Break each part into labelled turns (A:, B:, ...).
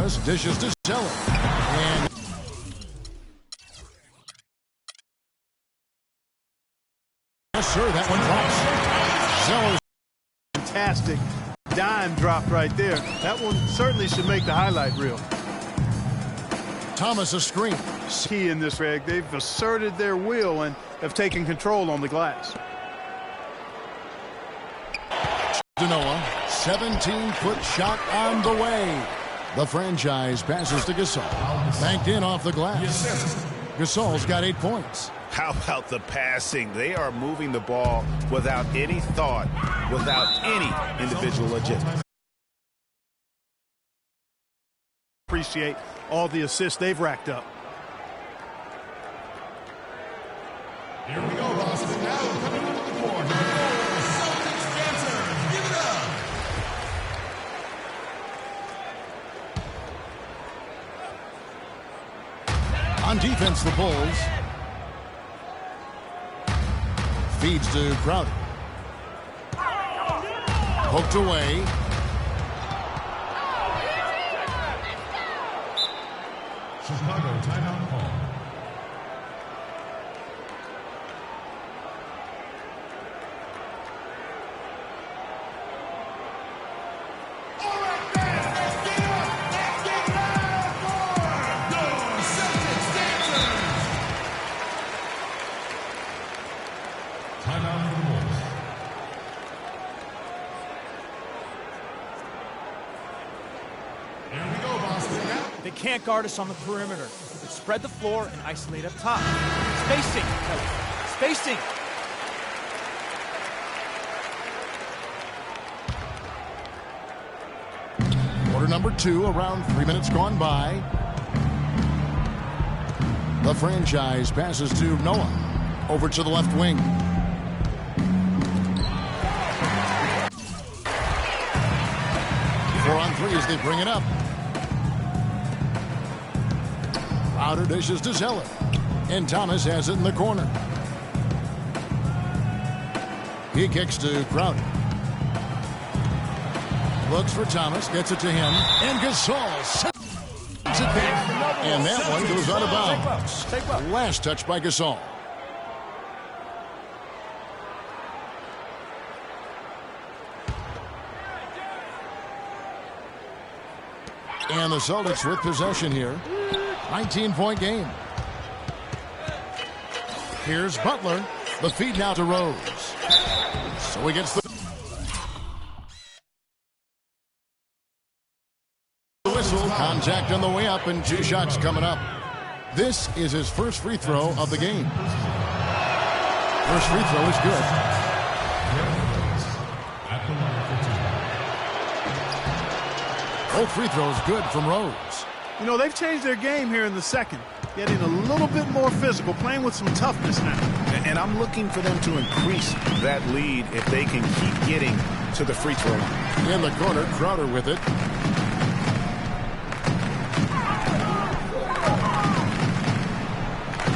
A: Thomas dishes to Zeller. And yes, sir, that one drops. Zeller.
B: Fantastic dime drop right there. That one certainly should make the highlight reel.
A: Thomas a screen.
B: Key in this reg. They've asserted their will and have taken control on the glass.
A: Noah, 17-foot shot on the way. The franchise passes to Gasol. Banked in off the glass. Gasol's got 8 points.
C: How about the passing? They are moving the ball without any thought, without any individual agenda.
B: Appreciate all the assists they've racked up.
D: Here we go, Boston. Now coming into the court. Celtics dancers. Give it up.
A: On defense, the Bulls. Feeds to Crowder. Poked away.
D: Chicago timeout call. All right, fans, let's get up. Let's get loud for the Celtics dancers. Timeout for the Bulls. Here we go, Boston. Now.
E: They can't guard us on the perimeter. Let's spread the floor and isolate up top. Spacing, Kelly. Spacing.
A: Quarter number 2, around 3 minutes gone by. The franchise passes to Noah. Over to the left wing. Four on three as they bring it up. Crowder dishes to Zeller. And Thomas has it in the corner. He kicks to Crowder. Looks for Thomas, gets it to him. And Gasol sends it there. And that one goes out of bounds. Last touch by Gasol. And the Celtics with possession here. 19-point game. Here's Butler. The feed now to Rose. So he gets the whistle. Contact on the way up and 2 shots coming up. This is his first free throw of the game. First free throw is good. Both free throws good from Rose.
B: You know, they've changed their game here in the second. Getting a little bit more physical, playing with some toughness now.
C: And I'm looking for them to increase that lead if they can keep getting to the free throw line.
A: In the corner, Crowder with it.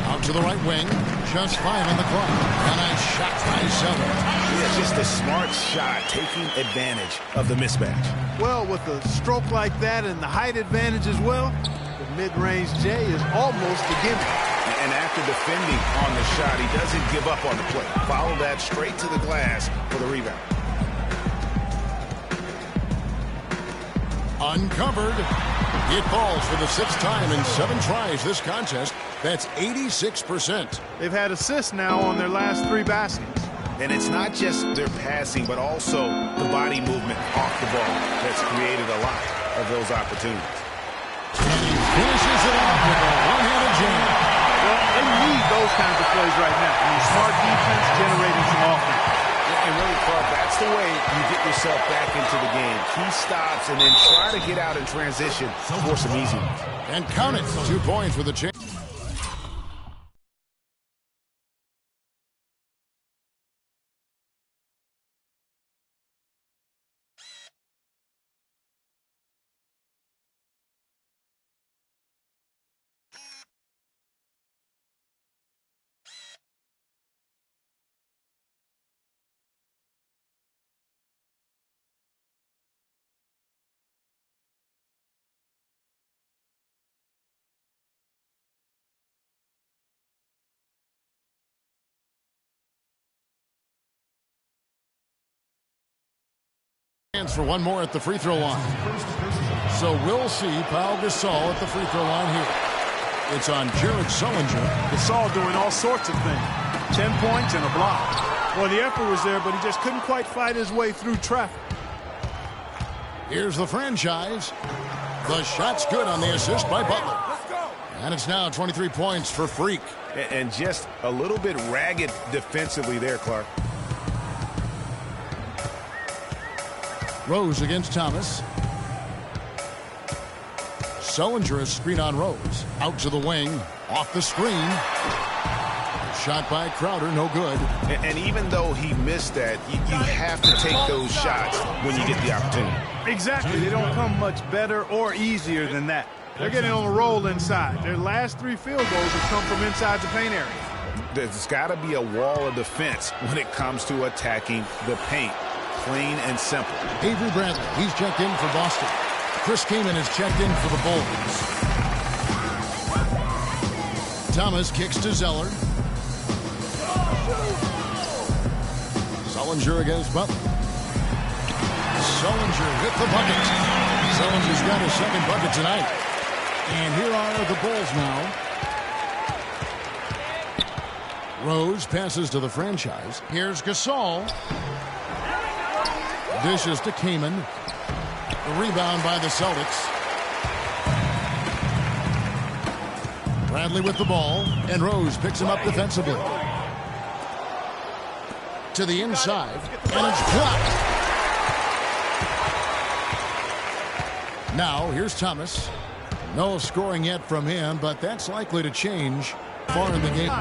A: Out to the right wing. Just 5 on the clock. A nice shot by Zeller.
C: Yeah, just a smart shot, taking advantage of the mismatch.
B: Well, with a stroke like that and the height advantage as well, the mid-range J is almost a gimme.
C: And after defending on the shot, he doesn't give up on the play. Follow that straight to the glass for the rebound.
A: Uncovered. It falls for the 6th time in 7 tries this contest. That's 86%.
B: They've had assists now on their last 3 baskets.
C: And it's not just their passing, but also the body movement off the ball that's created a lot of those opportunities.
A: And he finishes it off with a one-handed jam.
B: Well, they need those kinds of plays right now. I mean, smart defense generating some offense.
C: And really, Clark, that's the way you get yourself back into the game. Key stops and then try to get out in transition for some easy ones.
A: And count it. 2 points for the chance. chance for one more at the free throw line. So we'll see Pau Gasol at the free throw line here. It's on Jared Sullinger.
B: Gasol doing all sorts of things. 10 points and a block. Well, the effort was there, but he just couldn't quite fight his way through traffic.
A: Here's the franchise. The shot's good on the assist by Butler. And it's now 23 points for Freak.
C: And just a little bit ragged defensively there, Clark.
A: Rose against Thomas. Sullinger a screen on Rose. Out to the wing. Off the screen. Shot by Crowder, no good.
C: And even though he missed that, you have to take those shots when you get the opportunity.
B: Exactly. They don't come much better or easier than that. They're getting on a roll inside. Their last 3 field goals have come from inside the paint area.
C: There's got to be a wall of defense when it comes to attacking the paint. Plain and simple.
A: Avery Bradley, he's checked in for Boston. Chris Kaman is checked in for the Bulls. Thomas kicks to Zeller. Sullinger against Butler. Sullinger with the bucket. Sullinger's got his second bucket tonight. And here are the Bulls now. Rose passes to the franchise. Here's Gasol. Dishes to Kaman. The rebound by the Celtics. Bradley with the ball. And Rose picks him up defensively. To the inside. And it's blocked. Now here's Thomas. No scoring yet from him, but that's likely to change far in the game.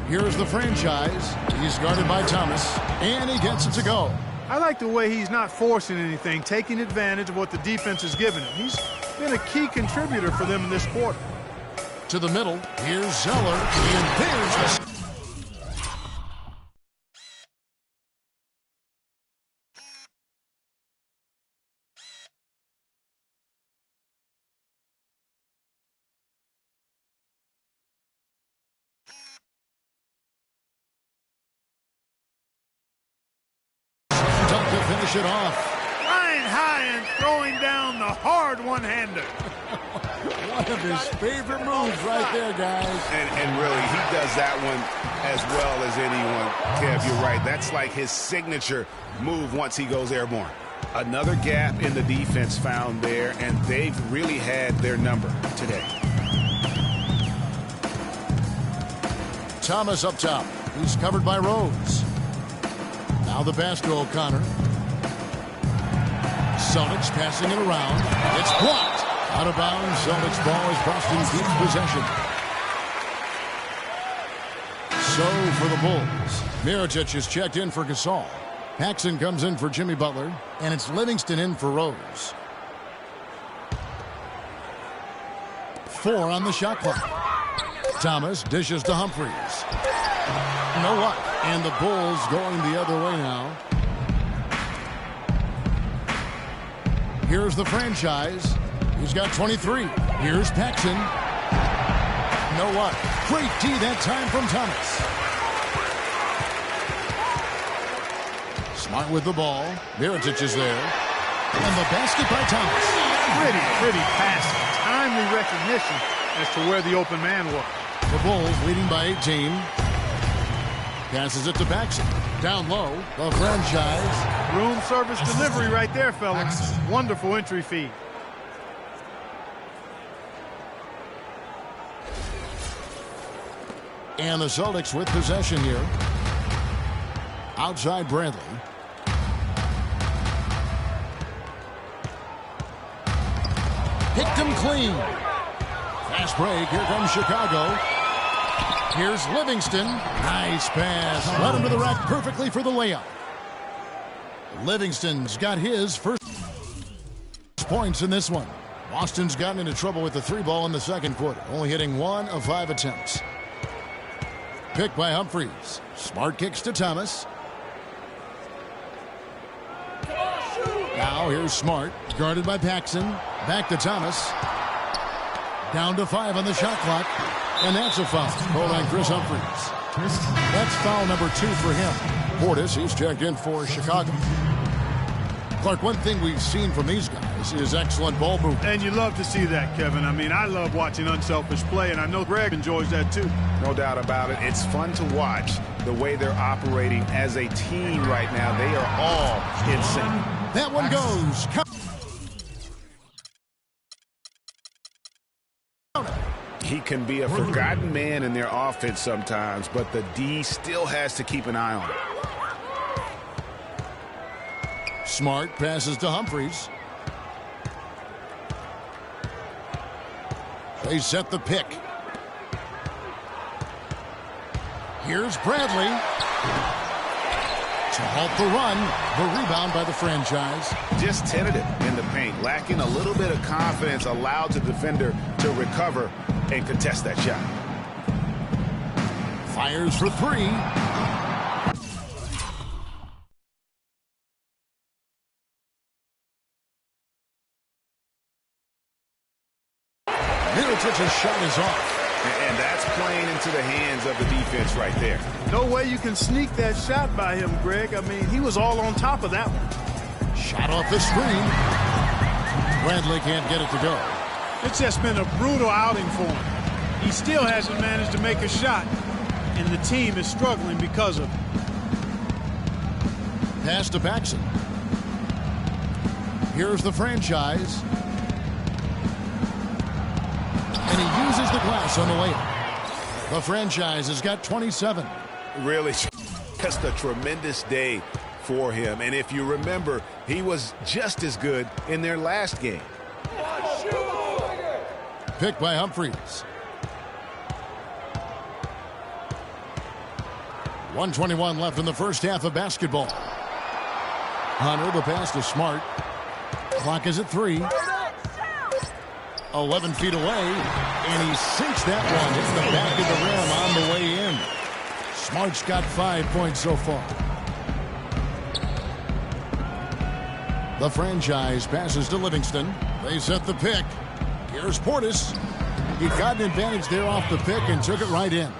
A: Here's the franchise. He's guarded by Thomas, and he gets it to go.
B: I like the way he's not forcing anything, taking advantage of what the defense is giving him. He's been a key contributor for them in this quarter.
A: To the middle. Here's Zeller, and there's the... to finish it off.
B: Flying high and throwing down the hard one-hander.
A: One of his favorite moves right there, guys.
C: And really, he does that one as well as anyone. Kev, you're right. That's like his signature move once he goes airborne. Another gap in the defense found there, and they've really had their number today.
A: Thomas up top. He's covered by Rose. Now the pass to O'Connor. Celtics passing it around. It's blocked. Out of bounds. Celtics ball as Boston keeps possession. So for the Bulls. Mirotic is checked in for Gasol. Paxson comes in for Jimmy Butler. And it's Livingston in for Rose. 4 on the shot clock. Thomas dishes to Humphries. No luck. And the Bulls going the other way now. Here's the franchise. He's got 23. Here's Paxson. No luck. Great D that time from Thomas. Smart with the ball. Mirotic is there. And the basket by Thomas.
B: Pretty passing. Timely recognition as to where the open man was.
A: The Bulls leading by 18. Passes it to Paxson. Down low, the franchise.
B: Room service delivery right there, fellas. Wonderful entry feed.
A: And the Celtics with possession here. Outside Bradley. Picked him clean. Fast break. Here comes Chicago. Here's Livingston. Nice pass. Led him to the rack perfectly for the layup. Livingston's got his first points in this one. Boston's gotten into trouble with the 3-ball in the second quarter, only hitting 1 of 5 attempts. Picked by Humphries. Smart kicks to Thomas. Now here's Smart, guarded by Paxson. Back to Thomas. Down to 5 on the shot clock. And that's a foul. Called on Chris Humphries. That's foul number 2 for him. Portis, he's checked in for Chicago. Clark, one thing we've seen from these guys is excellent ball movement.
B: And you love to see that, Kevin. I mean, I love watching unselfish play, and I know Greg enjoys that too.
C: No doubt about it. It's fun to watch the way they're operating as a team right now. They are all in sync.
A: That one goes.
C: He can be a forgotten man in their offense sometimes, but the D still has to keep an eye on him.
A: Smart passes to Humphries. They set the pick. Here's Bradley. To halt the run, the rebound by the franchise.
C: Just tentative in the paint, lacking a little bit of confidence, allowed the defender to recover and contest that shot.
A: Fires for 3. Middleton's shot is off.
C: And that's playing into the hands of the defense right there.
B: No way you can sneak that shot by him, Greg. I mean, he was all on top of that one.
A: Shot off the screen. Bradley can't get it to go.
B: It's just been a brutal outing for him. He still hasn't managed to make a shot, and the team is struggling because of it.
A: Pass to Paxson. Here's the franchise. And he uses the glass on the layup. The franchise has got 27.
C: Really just a tremendous day for him. And if you remember, he was just as good in their last game.
A: Picked by Humphries. 1:21 left in the first half of basketball. Hunter, the pass to Smart. Clock is at 3. 11 feet away, and he sinks that one. Hits the back of the rim on the way in. Smart's got 5 points so far. The franchise passes to Livingston. They set the pick. Here's Portis. He got an advantage there off the pick and took it right in.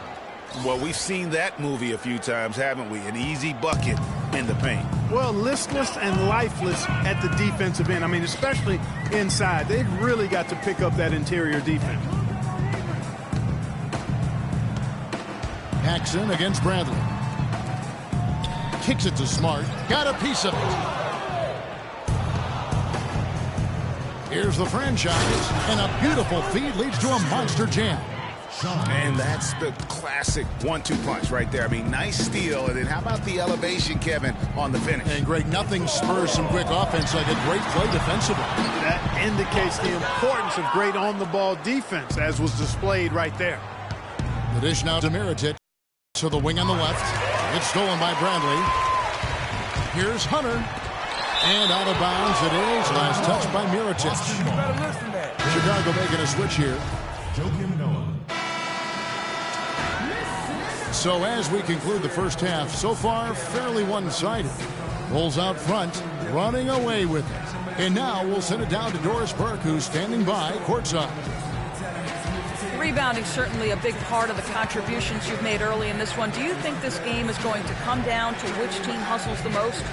C: Well, we've seen that movie a few times, haven't we? An easy bucket in the paint.
B: Well, listless and lifeless at the defensive end. I mean, especially inside. They've really got to pick up that interior defense.
A: Paxson against Bradley. Kicks it to Smart. Got a piece of it. Here's the franchise. And a beautiful feed leads to a monster jam.
C: And that's the classic 1-2 punch right there. I mean, nice steal. And then how about the elevation, Kevin, on the finish?
A: And, Greg, nothing spurs some quick offense like a great play defensively.
B: That indicates the importance of great on-the-ball defense, as was displayed right there.
A: The dish now to Mirotic. To the wing on the left. It's stolen by Bradley. Here's Hunter. And out of bounds it is. Last touch by Mirotic. Chicago making a switch here. So as we conclude the first half, so far fairly one-sided. Bulls out front, running away with it. And now we'll send it down to Doris Burke, who's standing by courtside.
F: Rebounding certainly a big part of the contributions you've made early in this one. Do you think this game is going to come down to which team hustles the most?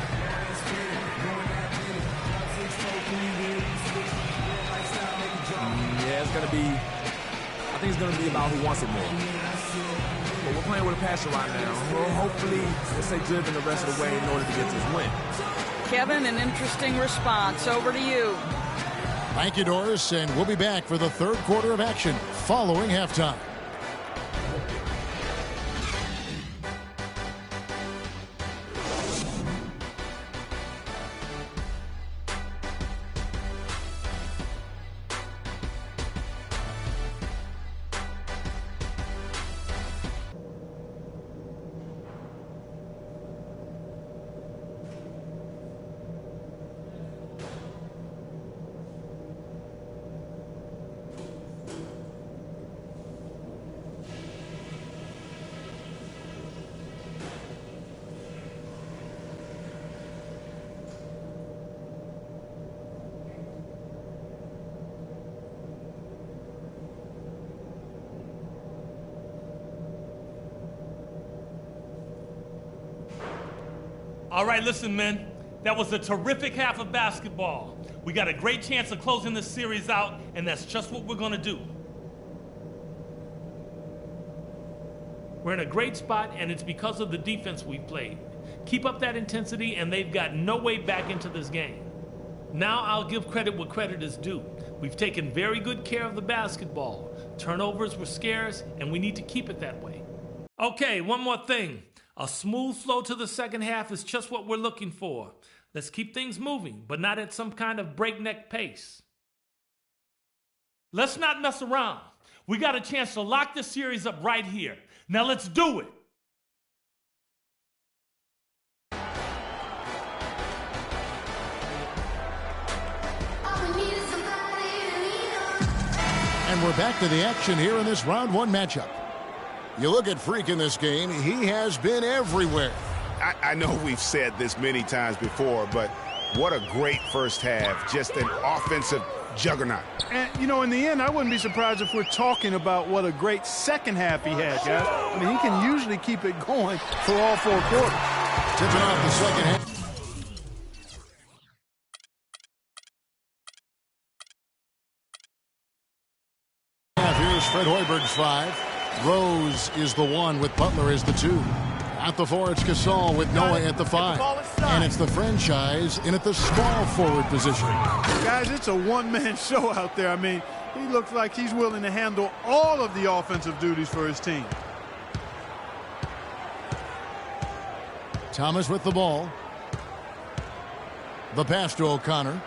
G: Yeah, it's going to be, I think it's going to be about who wants it more. But we're playing with a passion right now. Well, hopefully, we'll stay driven the rest of the way in order to get this win.
F: Kevin, an interesting response. Over to you.
A: Thank you, Doris, and we'll be back for the third quarter of action following halftime.
H: All right, listen, men. That was a terrific half of basketball. We got a great chance of closing this series out, and that's just what we're going to do. We're in a great spot, and it's because of the defense we've played. Keep up that intensity, and they've got no way back into this game. Now I'll give credit where credit is due. We've taken very good care of the basketball. Turnovers were scarce, and we need to keep it that way. Okay, one more thing. A smooth flow to the second half is just what we're looking for. Let's keep things moving, but not at some kind of breakneck pace. Let's not mess around. We got a chance to lock this series up right here. Now let's do it.
A: And we're back to the action here in this round one matchup. You look at Freak in this game, he has been everywhere.
C: I know we've said this many times before, but what a great first half. Just an offensive juggernaut.
B: And, you know, in the end, I wouldn't be surprised if we're talking about what a great second half he had, guys. I mean, he can usually keep it going for all four quarters.
A: Tipping off the second half. Here's Fred Hoiberg's 5. Rose is the 1 with Butler as the 2. At the 4, it's Gasol with Noah at the 5. And it's the franchise in at the small forward position.
B: Guys, it's a one-man show out there. I mean, he looks like he's willing to handle all of the offensive duties for his team.
A: Thomas with the ball. The pass to O'Connor.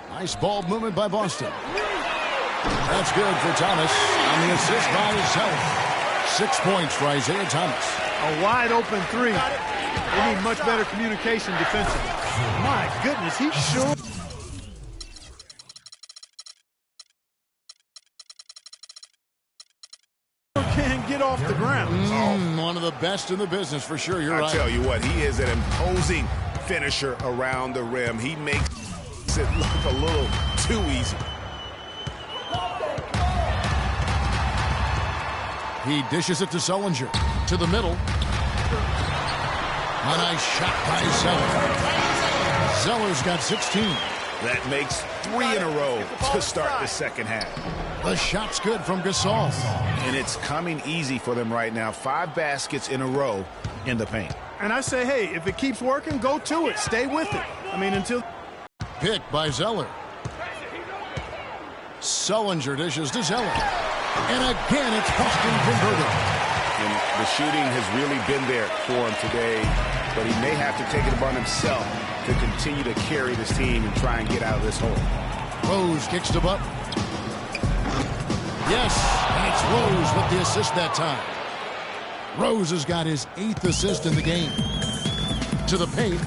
A: Nice ball movement by Boston. That's good for Thomas on the assist by himself. 6 points for Isaiah Thomas.
B: A wide open 3. They need much better communication defensively. My goodness, he sure can get off the ground.
A: One of the best in the business for sure. You're right.
C: I tell you what, he is an imposing finisher around the rim. He makes it look a little too easy.
A: He dishes it to Sullinger. To the middle. A nice shot by Zeller. Zeller's got 16.
C: That makes 3 in a row to start the second half.
A: The shot's good from Gasol.
C: And it's coming easy for them right now. 5 baskets in a row in the paint.
B: And I say, hey, if it keeps working, go to it. Stay with it. I mean, until...
A: Pick by Zeller. Sullinger dishes to Zeller. And again, it's Boston converted.
C: And the shooting has really been there for him today, but he may have to take it upon himself to continue to carry this team and try and get out of this hole.
A: Rose kicks to Butler. Yes, and it's Rose with the assist that time. Rose has got his 8th assist in the game. To the paint.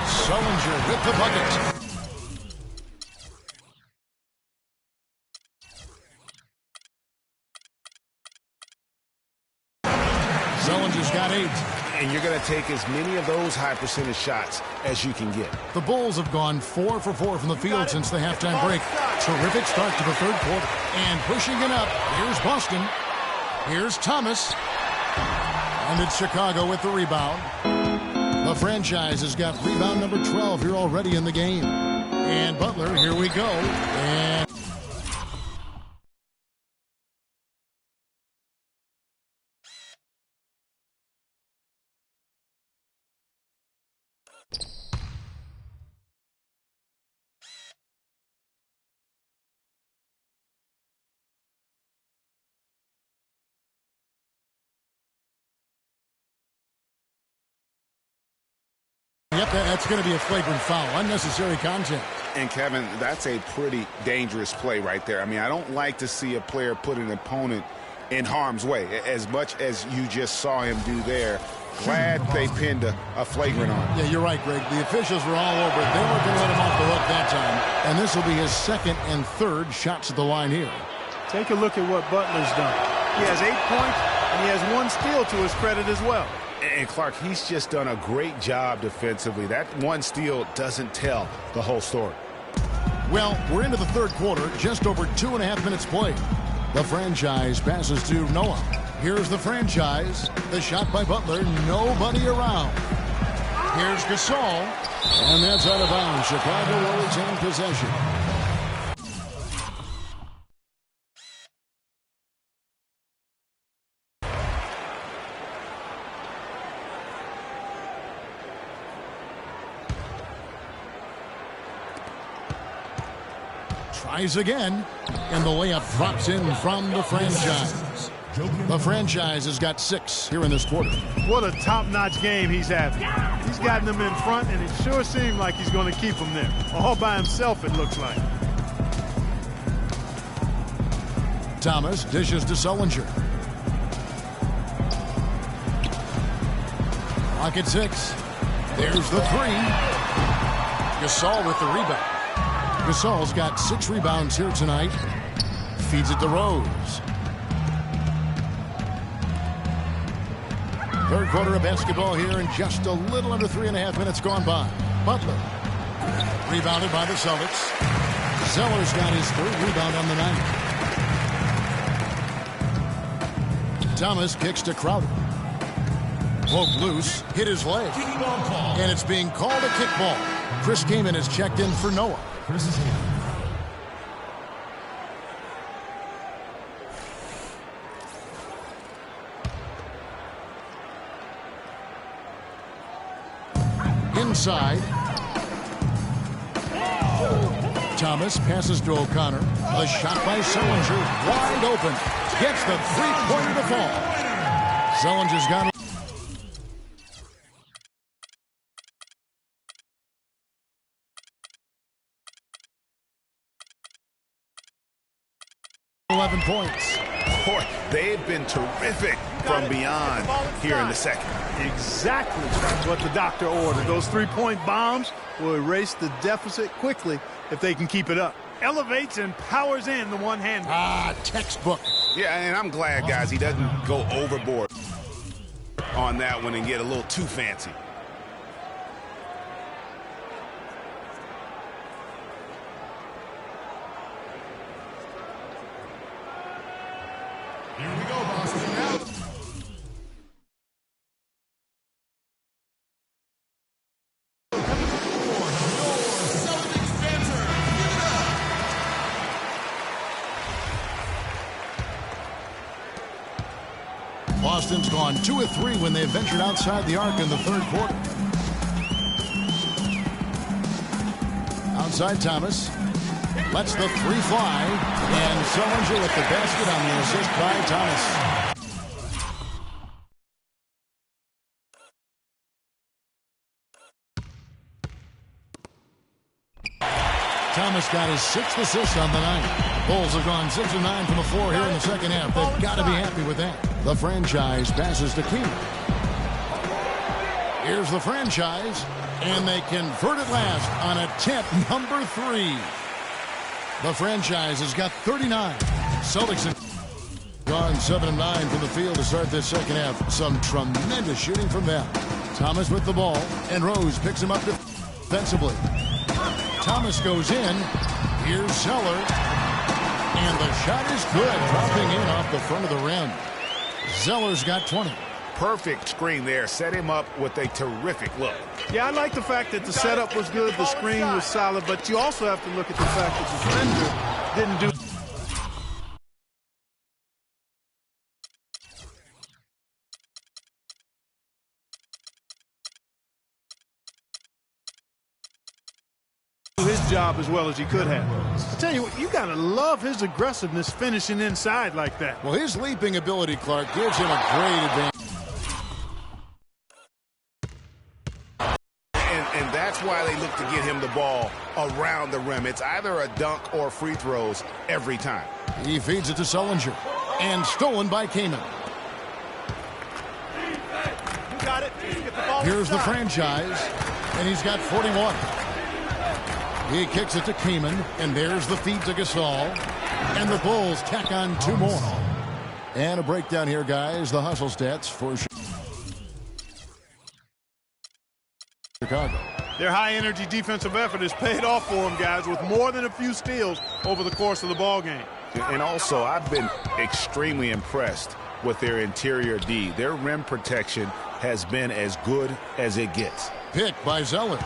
A: Sullinger with the bucket. Sullinger's got 8.
C: And you're going to take as many of those high percentage shots as you can get.
A: The Bulls have gone 4 for 4 from the field since the halftime break. Terrific start to the third quarter. And pushing it up, here's Boston. Here's Thomas. And it's Chicago with the rebound. The franchise has got rebound number 12 here already in the game. And Butler, here we go. And yep, that's going to be a flagrant foul. Unnecessary contact.
C: And, Kevin, that's a pretty dangerous play right there. I mean, I don't like to see a player put an opponent in harm's way, as much as you just saw him do there. Glad they pinned a flagrant on him.
A: Yeah, you're right, Greg. The officials were all over it. They weren't going to let him off the hook that time. And this will be his 2nd and 3rd shots at the line here.
B: Take a look at what Butler's done. He has 8 points, and he has 1 steal to his credit as well.
C: And, Clark, he's just done a great job defensively. That 1 steal doesn't tell the whole story.
A: Well, we're into the third quarter, just over 2.5 minutes played. The franchise passes to Noah. Here's the franchise. The shot by Butler. Nobody around. Here's Gasol. And that's out of bounds. Chicago will retain possession. Tries again, and the layup drops in from the franchise. The franchise has got 6 here in this quarter.
B: What a top-notch game he's having. He's gotten them in front, and it sure seems like he's going to keep them there. All by himself, it looks like.
A: Thomas dishes to Sullinger. Clock at 6. There's the 3. Gasol with the rebound. Gasol's got 6 rebounds here tonight. Feeds it to Rose. Third quarter of basketball here, and just a little under 3.5 minutes gone by. Butler. Rebounded by the Celtics. Zeller's got his 3rd rebound on the night. Thomas kicks to Crowder. Broke loose, hit his leg. And it's being called a kickball. Chris Kaman is checked in for Noah.
I: Chris is here.
A: Inside. Thomas passes to O'Connor. The shot by Sullinger, wide open. Gets the three-pointer to fall. Sullinger's got 11 points.
C: Boy, they've been terrific from beyond here in the second.
B: Exactly what the doctor ordered. Those 3-point bombs will erase the deficit quickly if they can keep it up. Elevates and powers in the one-hand.
A: Textbook.
C: Yeah, and I'm glad, guys, he doesn't go overboard on that one and get a little too fancy.
I: Here we go, Boston. Now. Celtics banter. Give it up.
A: Boston's gone 2 of 3 when they ventured outside the arc in the 3rd quarter. Outside Thomas. Lets the 3 fly, and Sullinger with the basket on the assist by Thomas. Thomas got his 6th assist on the night. Bulls have gone 6 of 9 from the floor here in the second half. They've got to be happy with that. The franchise passes to King. Here's the franchise, and they convert it last on attempt number 3. The franchise has got 39. Celtics have gone 7 of 9 from the field to start this second half. Some tremendous shooting from them. Thomas with the ball, and Rose picks him up defensively. Thomas goes in. Here's Zeller. And the shot is good, dropping in off the front of the rim. Zeller's got 20.
C: Perfect screen there. Set him up with a terrific look.
B: Yeah, I like the fact that the setup was good, the screen was solid, but you also have to look at the fact that the defender didn't do his job as well as he could have. I tell you what, you got to love his aggressiveness finishing inside like that.
A: Well, his leaping ability, Clark, gives him a great advantage.
C: And that's why they look to get him the ball around the rim. It's either a dunk or free throws every time.
A: He feeds it to Sullinger. And stolen by Kaman.
B: You got it. Get the ball
A: Here's the
B: inside.
A: franchise. And he's got 41. He kicks it to Kaman. And there's the feed to Gasol. And the Bulls tack on 2 more. And a breakdown here, guys. The hustle stats for Chicago.
B: Their high-energy defensive effort has paid off for them, guys, with more than a few steals over the course of the ball game.
C: And also, I've been extremely impressed with their interior D. Their rim protection has been as good as it gets.
A: Pick by Zeller.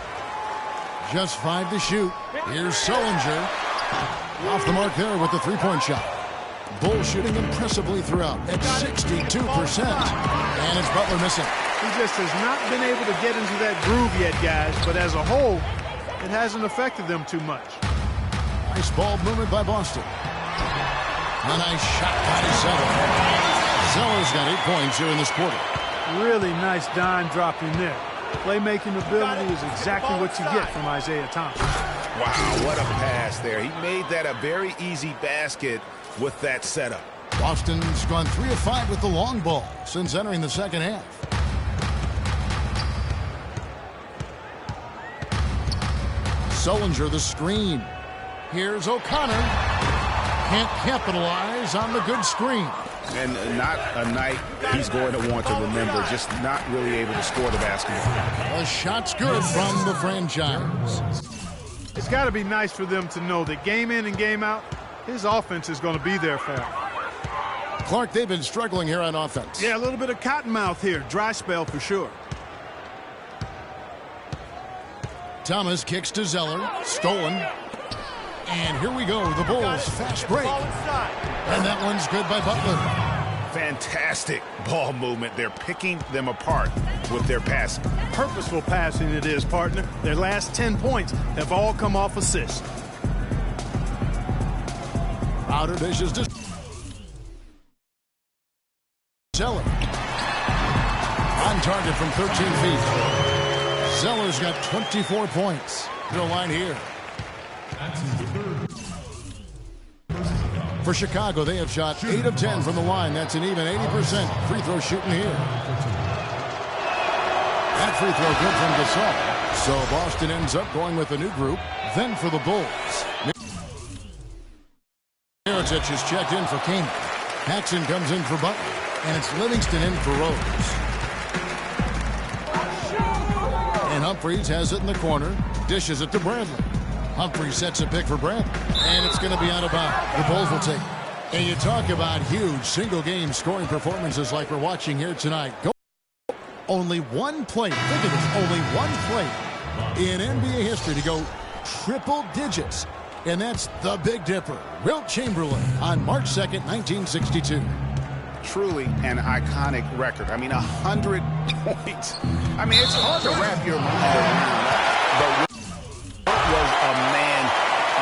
A: Just 5 to shoot. Here's Sullinger. Off the mark there with the three-point shot. Bulls shooting impressively throughout at 62%. And it's Butler missing.
B: He just has not been able to get into that groove yet, guys. But as a whole, it hasn't affected them too much.
A: Nice ball movement by Boston. A nice shot by Zeller. Zeller's got 8 points here in this quarter.
B: Really nice dime dropping there. Playmaking ability is exactly what you get from Isaiah Thomas.
C: Wow, what a pass there. He made that a very easy basket with that setup.
A: Boston's gone 3 of 5 with the long ball since entering the second half. Sullinger the screen. Here's O'Connor. Can't capitalize on the good screen.
C: And not a night he's going to want to remember, just not really able to score the basketball.
A: The shot's good from the franchise.
B: It's got to be nice for them to know that game in and game out, his offense is going to be there for him.
A: Clark, they've been struggling here on offense.
B: Yeah, a little bit of cottonmouth here. Dry spell for sure.
A: Thomas kicks to Zeller. Stolen. And here we go. The Bulls fast break. And that one's good by Butler.
C: Fantastic ball movement. They're picking them apart with their passing.
B: Purposeful passing it is, partner. Their last 10 points have all come off assists.
A: Outer dishes to Zeller. On target from 13 feet. Zeller's got 24 points. The line here. For Chicago, they have shot 8 of 10 from the line. That's an even 80% free throw shooting here. That free throw good from Gasol. So Boston ends up going with a new group. Then for the Bulls. Mirotic is checked in for Kane. Paxson comes in for Butler. And it's Livingston in for Rose. And Humphries has it in the corner. Dishes it to Bradley. Humphries sets a pick for Bradley. And it's going to be out of bounds. The Bulls will take it. And you talk about huge single-game scoring performances like we're watching here tonight. Only one play. Think of this. Only one play in NBA history to go triple digits. And that's the Big Dipper, Wilt Chamberlain, on March 2nd, 1962.
C: Truly an iconic record. I mean, 100 points. I mean, it's hard to wrap your mind around. But Wilt was a man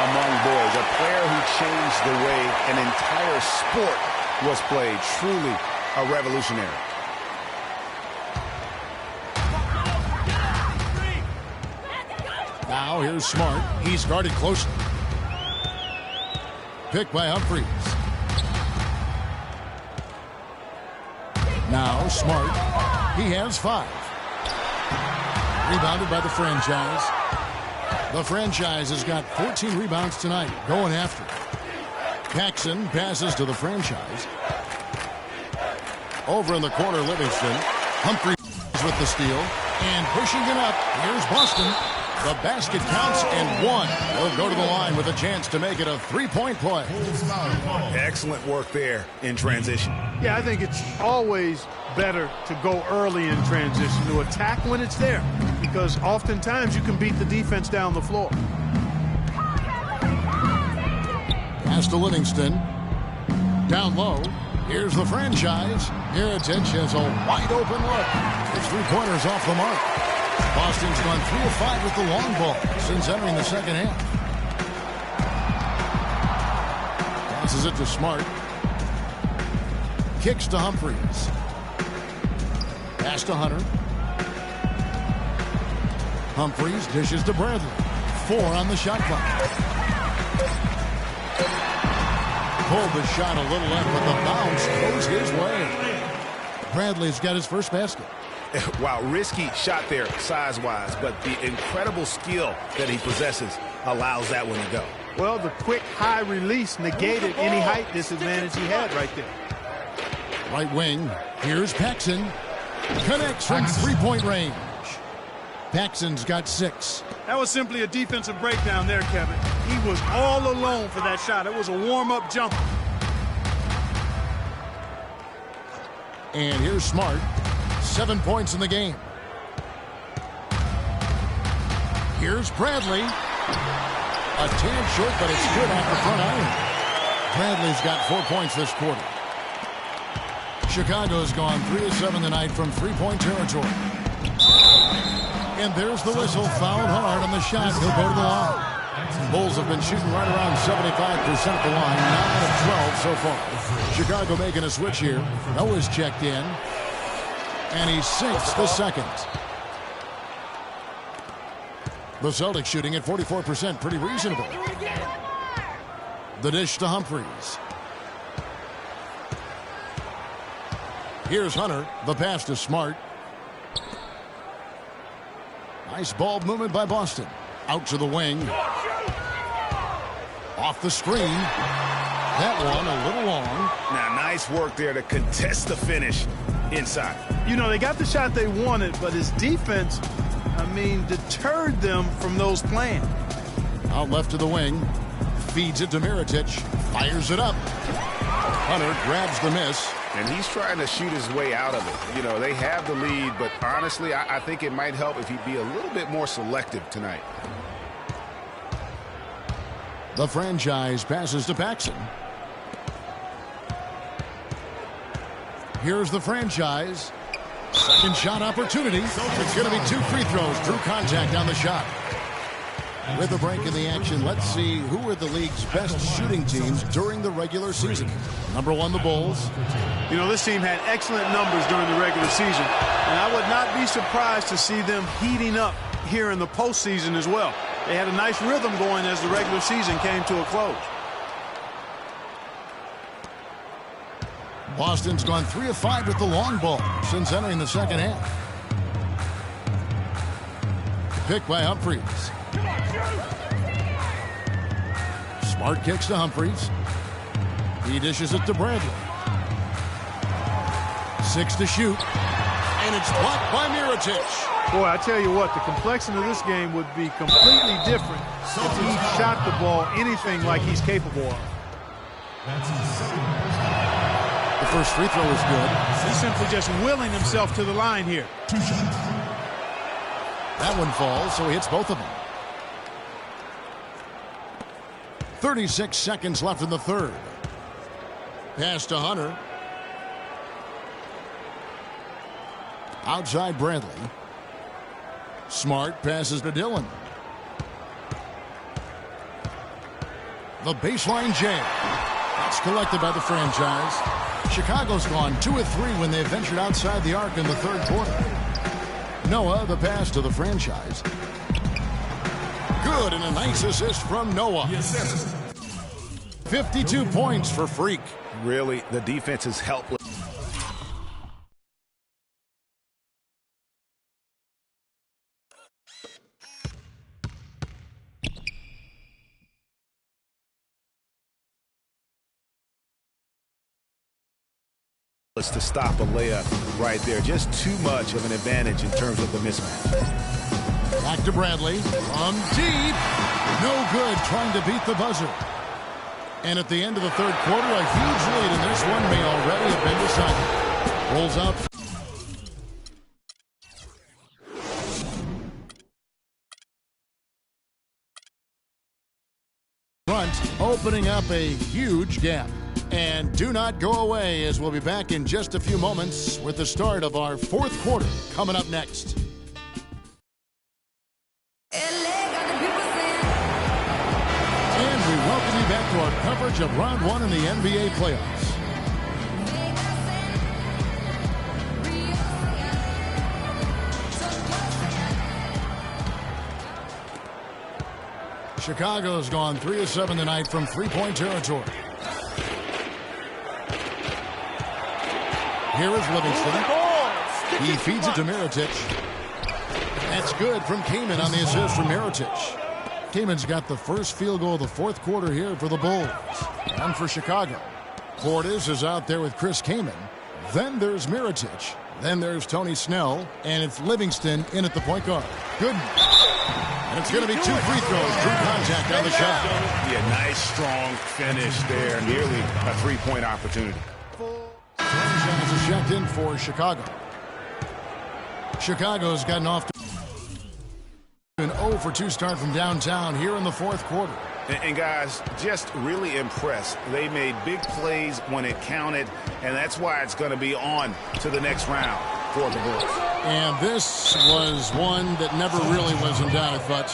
C: among boys, a player who changed the way an entire sport was played. Truly a revolutionary.
A: Now here's Smart. He's guarded closely. Pick by Humphries. Now Smart. He has 5. Rebounded by the franchise. The franchise has got 14 rebounds tonight. Going after it. Paxson passes to the franchise. Over in the corner, Livingston. Humphries with the steal. And pushing it up. Here's Boston. The basket counts, and one will go to the line with a chance to make it a three-point play.
C: Excellent work there in transition.
B: Yeah, I think it's always better to go early in transition, to attack when it's there, because oftentimes you can beat the defense down the floor.
A: Pass to Livingston. Down low. Here's the franchise. Mirotic has a wide-open look. His three-pointers off the mark. Boston's gone 3 of 5 with the long ball since entering the second half. Passes it to Smart. Kicks to Humphries. Pass to Hunter. Humphries dishes to Bradley. 4 on the shot clock. Pulled the shot a little left, but the bounce goes his way. Bradley's got his first basket.
C: Wow, risky shot there size-wise, but the incredible skill that he possesses allows that one to go.
B: Well, the quick high release negated any height disadvantage he had right there.
A: Right wing, here's Paxson. Connects from three-point range. Paxson's got 6.
B: That was simply a defensive breakdown there, Kevin. He was all alone for that shot. It was a warm-up jumper.
A: And here's Smart. 7 points in the game. Here's Bradley. A tad short, but it's good off the front iron. Bradley's got 4 points this quarter. Chicago's gone 3 of 7 tonight from three-point territory. And there's the whistle. Fouled hard on the shot. He'll go to the line. Bulls have been shooting right around 75% at the line. 9 of 12 so far. Chicago making a switch here. Noah's checked in. And he sinks the second. The Celtics shooting at 44%. Pretty reasonable. The dish to Humphries. Here's Hunter. The pass to Smart. Nice ball movement by Boston. Out to the wing. Off the screen. That one a little long.
C: Now, nice work there to contest the finish inside.
B: You know, they got the shot they wanted, but his defense, deterred them from those plans.
A: Out left to the wing. Feeds it to Mirotic. Fires it up. Hunter grabs the miss.
C: And he's trying to shoot his way out of it. You know, they have the lead, but honestly, I think it might help if he'd be a little bit more selective tonight.
A: The franchise passes to Paxson. Here's the franchise. Second shot opportunity. It's going to be 2 free throws. Drew contact on the shot. With a break in the action, let's see who are the league's best shooting teams during the regular season. Number 1, the Bulls.
B: You know, this team had excellent numbers during the regular season, and I would not be surprised to see them heating up here in the postseason as well. They had a nice rhythm going as the regular season came to a close.
A: Boston's gone 3 of 5 with the long ball since entering the second half. Pick by Humphries. Smart kicks to Humphries. He dishes it to Bradley. 6 to shoot. And it's blocked by Mirotic.
B: Boy, I tell you what, the complexion of this game would be completely different if he shot the ball anything like he's capable of.
A: The first free throw is good.
B: He's simply just willing himself to the line here.
A: That one falls, so he hits both of them. 36 seconds left in the third. Pass to Hunter. Outside Bradley. Smart passes to Dillon. The baseline jam. That's collected by the franchise. Chicago's gone 2 of 3 when they ventured outside the arc in the third quarter. Noah, the pass to the franchise. Good, and a nice assist from Noah. 52 points for Freak.
C: Really, the defense is helpless. To stop a layup right there. Just too much of an advantage in terms of the mismatch.
A: Back to Bradley. From deep. No good, trying to beat the buzzer. And at the end of the third quarter, a huge lead in this one may already have been decided. Rolls out. Front, opening up a huge gap. And do not go away, as we'll be back in just a few moments with the start of our fourth quarter coming up next. And we welcome you back to our coverage of Round 1 in the NBA playoffs. Chicago's gone 3 of 7 tonight from three-point territory. Here is Livingston. He feeds it to Mirotic. That's good from Kaman on the assist from Mirotic. Kaman's got the first field goal of the fourth quarter here for the Bulls. And for Chicago. Portis is out there with Chris Kaman. Then there's Mirotic. Then there's Tony Snell. And it's Livingston in at the point guard. Good. And it's going to be 2 free throws. Drew contact on the shot.
C: Yeah, nice, strong finish there. Nearly a three-point opportunity.
A: Franchise This is checked in for Chicago. Chicago's gotten off to an 0-for-2 start from downtown here in the fourth quarter.
C: And guys, just really impressed. They made big plays when it counted, and that's why it's going to be on to the next round for the Bulls.
A: And this was one that never really was in doubt, I thought.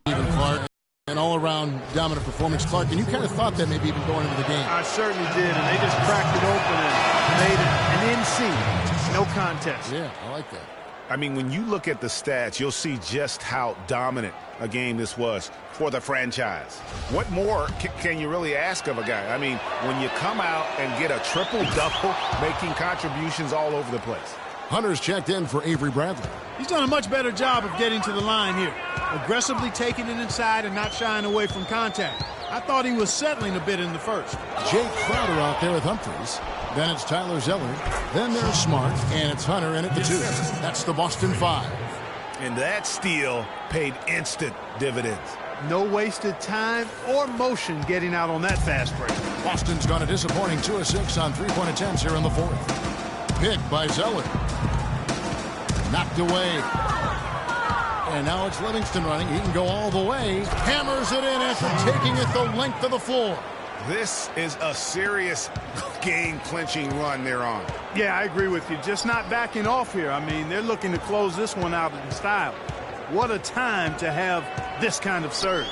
A: Stephen Clark, an all-around dominant performance. Clark, and you kind of thought that maybe even going into the game.
B: I certainly did, and they just cracked it open and made it an NC. No contest.
A: Yeah, I like that.
C: I mean, when you look at the stats, you'll see just how dominant a game this was for the franchise. What more can you really ask of a guy? I mean, when you come out and get a triple-double, making contributions all over the place.
A: Hunter's checked in for Avery Bradley.
B: He's done a much better job of getting to the line here. Aggressively taking it inside and not shying away from contact. I thought he was settling a bit in the first.
A: Jake Crowder out there with Humphries. Then it's Tyler Zeller. Then there's Smart. And it's Hunter in at the 2. That's the Boston 5.
C: And that steal paid instant dividends.
B: No wasted time or motion getting out on that fast break.
A: Boston's gone a disappointing 2 of 6 on three-point attempts here in the fourth. Picked by Zeller. Knocked away. And now it's Livingston running. He can go all the way. Hammers it in after taking it the length of the floor.
C: This is a serious game-clinching run they're on.
B: Yeah, I agree with you. Just not backing off here. I mean, they're looking to close this one out in style. What a time to have this kind of serve.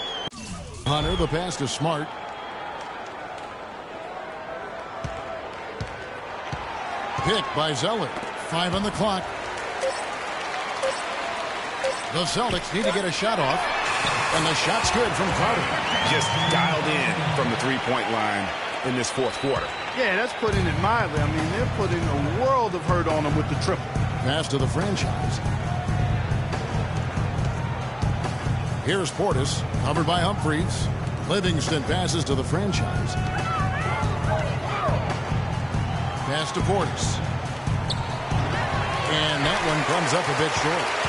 A: Hunter, the pass to Smart. Picked by Zeller. 5 on the clock. The Celtics need to get a shot off. And the shot's good from Crowder.
C: Just dialed in from the three-point line in this fourth quarter.
B: Yeah, that's putting it mildly. I mean, they're putting a world of hurt on them with the triple.
A: Pass to the franchise. Here's Portis, covered by Humphries. Livingston passes to the franchise. Pass to Portis. And that one comes up a bit short.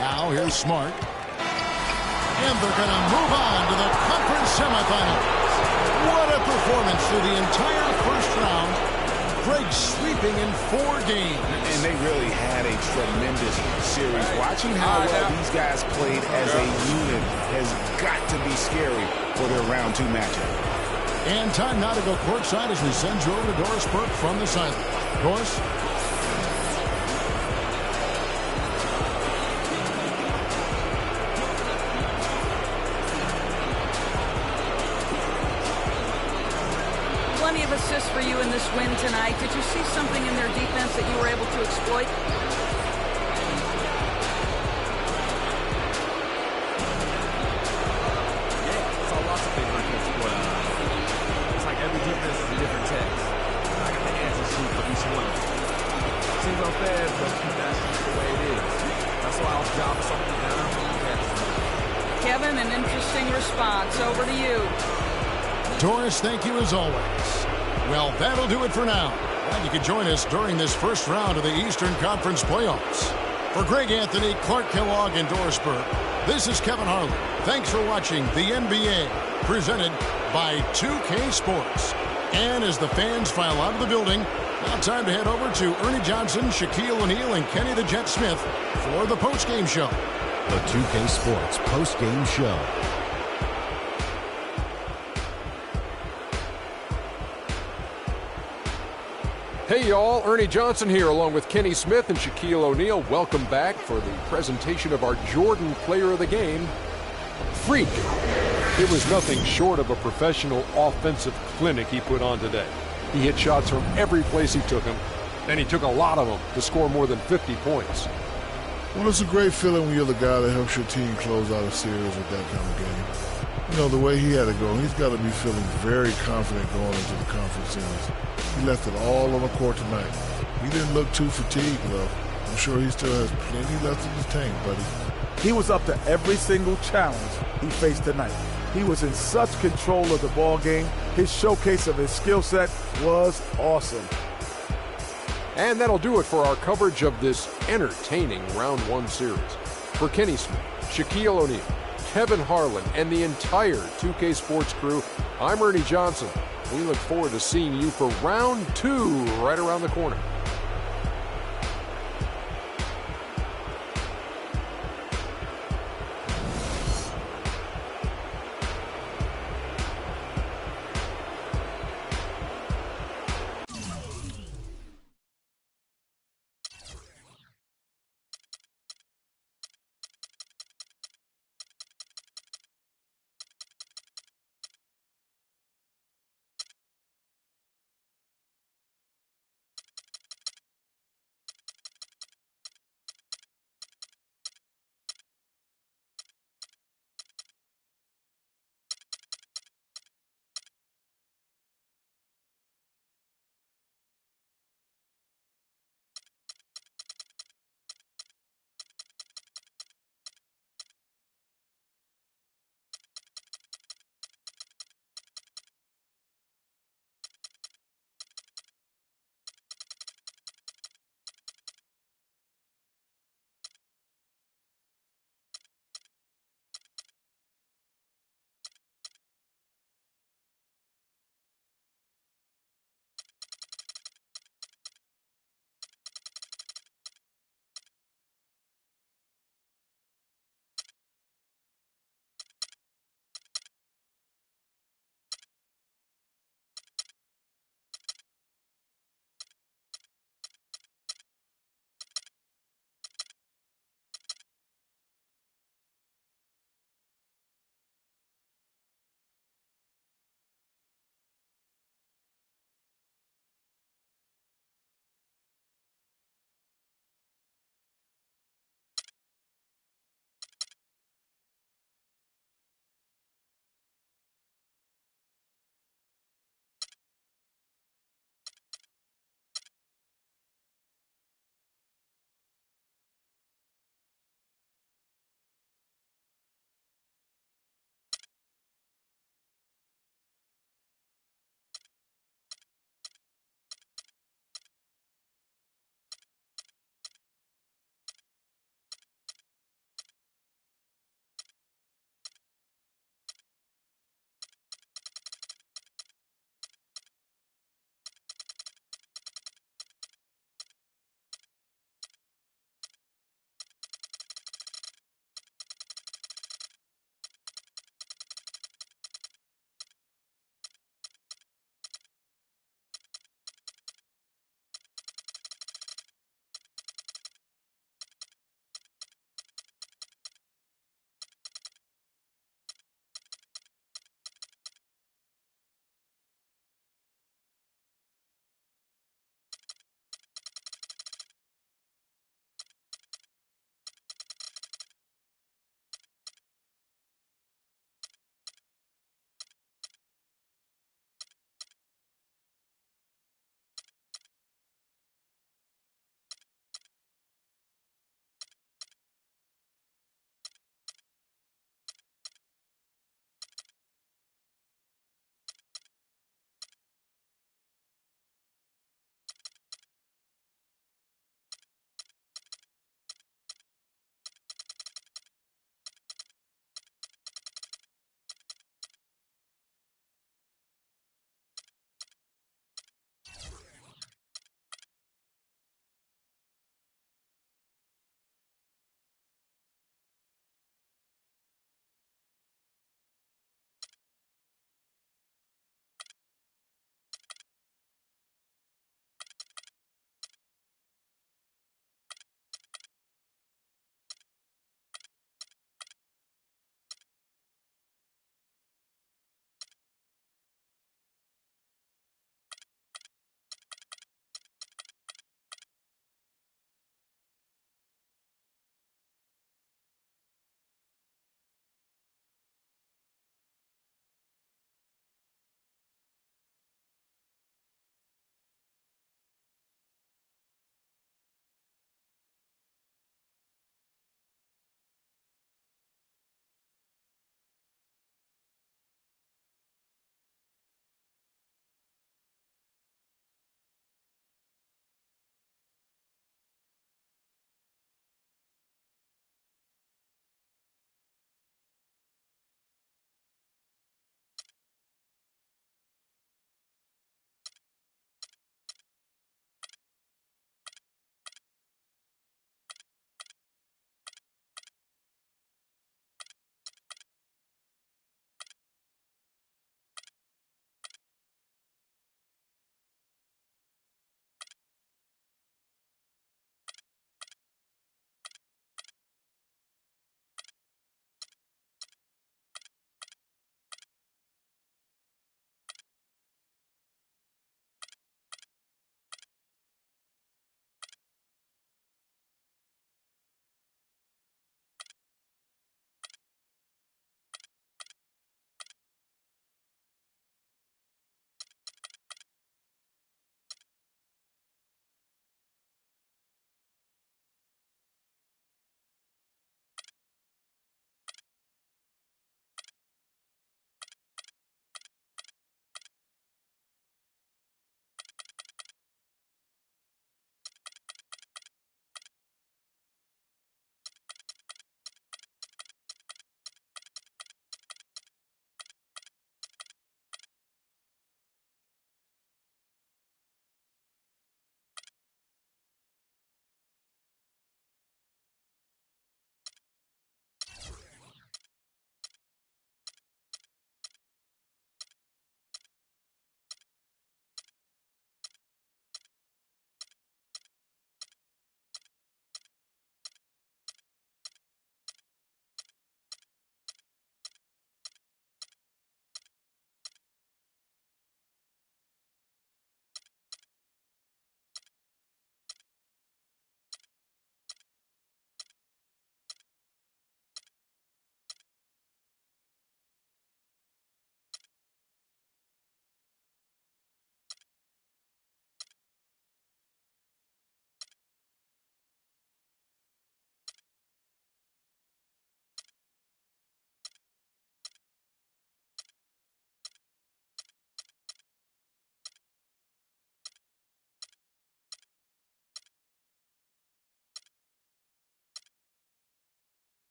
A: Now here's Smart. And they're going to move on to the conference semifinals. What a performance through the entire first round. Greg sweeping in 4 games.
C: And they really had a tremendous series. Watching how well these guys played as a unit has got to be scary for their round 2 matchup.
A: And time now to go courtside as we send you over to Doris Burke from the sideline. Doris?
F: Plenty of assists for you in this win tonight. Did you see something in their defense that you were able to exploit?
G: Yeah, saw lots of things I can exploit. It's like every defense is a different test. I got the answer sheet for each one. Seems unfair, but that's just the way it is. That's why I was dropping something down.
F: Kevin, an interesting response. Over to you.
A: Doris, thank you as always. Well, that'll do it for now. Glad you could join us during this first round of the Eastern Conference playoffs. For Greg Anthony, Clark Kellogg, and Doris Burke, this is Kevin Harlan. Thanks for watching the NBA, presented by 2K Sports. And as the fans file out of the building, now time to head over to Ernie Johnson, Shaquille O'Neal, and Kenny the Jet Smith for the postgame show.
J: The 2K Sports postgame show.
K: Hey y'all, Ernie Johnson here along with Kenny Smith and Shaquille O'Neal. Welcome back for the presentation of our Jordan Player of the Game, Freak. It was nothing short of a professional offensive clinic he put on today. He hit shots from every place he took them, and he took a lot of them to score more than 50 points.
L: Well, it's a great feeling when you're the guy that helps your team close out a series with that kind of game. You know, the way he had to go, he's got to be feeling very confident going into the conference series. He left it all on the court tonight. He didn't look too fatigued, though. I'm sure he still has plenty left in the tank, buddy.
M: He was up to every single challenge he faced tonight. He was in such control of the ball game. His showcase of his skill set was awesome.
K: And that'll do it for our coverage of this entertaining Round 1 series. For Kenny Smith, Shaquille O'Neal, Kevin Harlan, and the entire 2K Sports crew, I'm Ernie Johnson. We look forward to seeing you for round 2 right around the corner.